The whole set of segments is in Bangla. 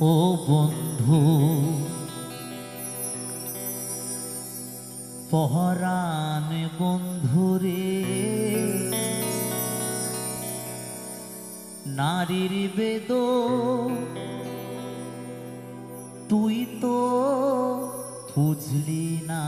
ও বন্ধু পহরান বন্ধুরে নারীর বেদ তুই তো বুঝলি না।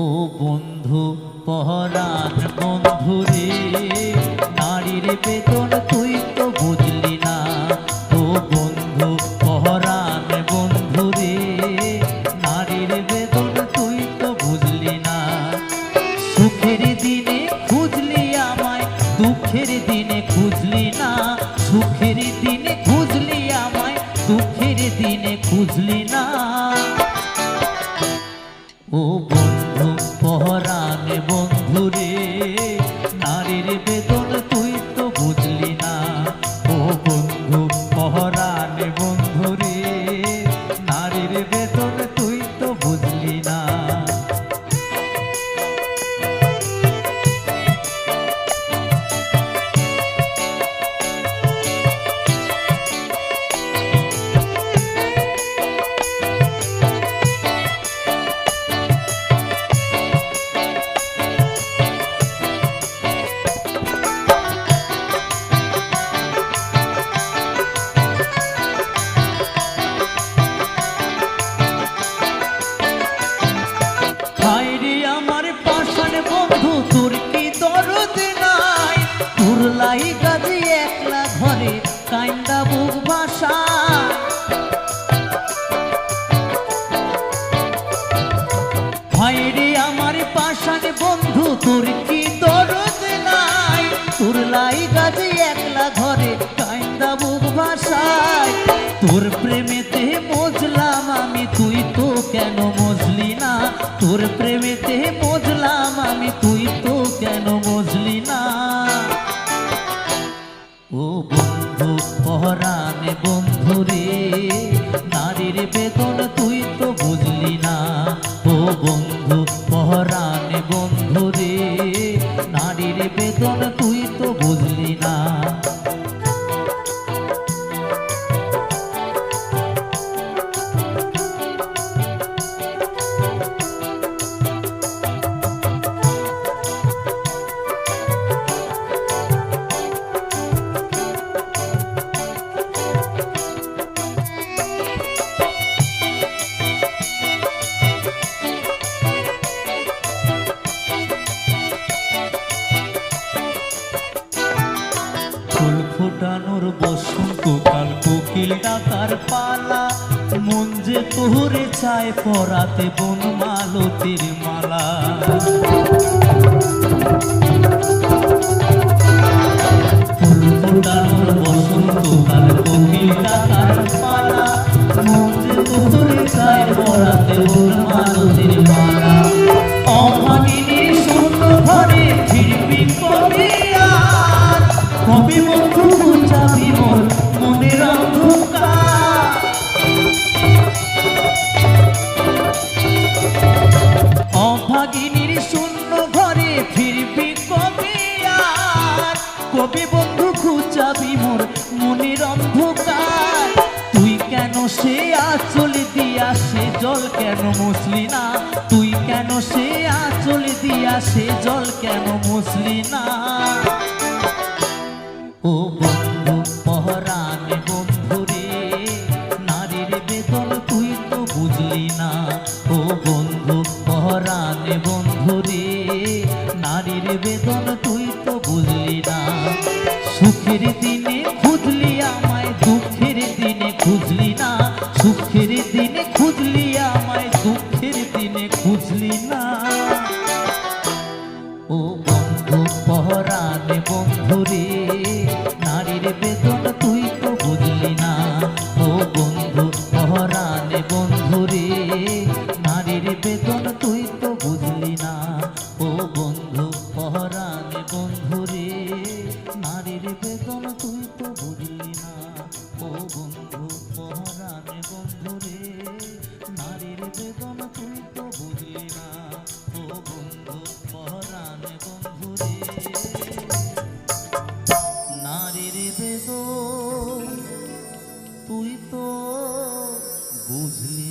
ও বন্ধু পহরান বন্ধুরে নারীর বেদন তুই তো বুঝলি না। ও বন্ধু পহরান বন্ধুরে নারীর বেদন তুই তো বুঝলি না। সুখের দিনে খুঁজলি আমায় দুঃখের দিনে খুঁজলি না। সুখের দিনে খুঁজলি আমায় দুঃখের দিনে খুঁজলি না। ও বন্ধু পহরান বন্ধুরে নারীর বেদন তুই তো বুঝলি না। ও বন্ধু পহরান বন্ধুরে নারীর বেদন তুই তো বুঝলি না। তোর কি দরদ নাই তোর লাই গাজি একলা ঘরে কাইন্দা বুক ভাষা। ভাইরে আমার পাশান বন্ধু তোর কি দরদ নাই তোর লাই গাজি একলা ঘরে কাইন্দা বুক ভাষায়। তোর প্রেমেতে মজলাম আমি তুই তো কেন মজলি না। তোর প্রেমেতে মজলাম আমি তুই তো কেন মজলি না। ও বন্ধু পহরান বন্ধুরে নারীর বেদন তুই তো বুঝলি না। ও বন্ধু পহরান বন্ধুরে নারীর বেদন তুই তো বুঝলি না। ফুল ফোটানোর বসন্তকাল কোকিল ডাকার পালা মন যে তোরে চায় পরাতে বন মালতীর মালা। ফুল ফোটানোর বসন্তকাল কোকিল ডাকার পালা মন যে তোরে চায় পরাতে বন মালতীর মালা। অভাগিনীর শূন্য ঘরে ফিরবি কবে আর কবি বন্ধু বুঝাবি মোর মনের অন্ধকার। অভাগিনীর শূন্য ঘরে ফিরবি কবে আর কবি বন্ধু খুঁজাবি মোর মনের অন্ধকার। তুই কেন সে আঁচল দিয়া সে জল কেন মুছলি না। তুই কেন সে আঁচল দিয়া সে জল কেন মুছলি না। ও বন্ধু পহরান বন্ধুরে নারীর বেদন তুই তো বুঝলি না। ও বন্ধু পহরান বন্ধুরে নারীর বেদন তুই তো বুঝলি না। সুখের দিনে খুঁজলি আমায় দুঃখের দিনে খুঁজলি না। সুখের দিনে খুঁজলি আমায় দুঃখের দিনে খুঁজলি না। ও বন্ধু পহরান বন্ধুরে নারীর বেদন তুই তো বুঝলি না। ও বন্ধু পহরান বন্ধুরে নারীর বেদন তুই তো বুঝলি না। ও বন্ধু পহরান বন্ধুরে নারীর বেদন তুই তো বুঝলি না। ও বন্ধু পহরান বন্ধুরে নারীর বেদন তুই তো পরাণ বন্ধু রে নারীর বেদন তুই তো বুঝলি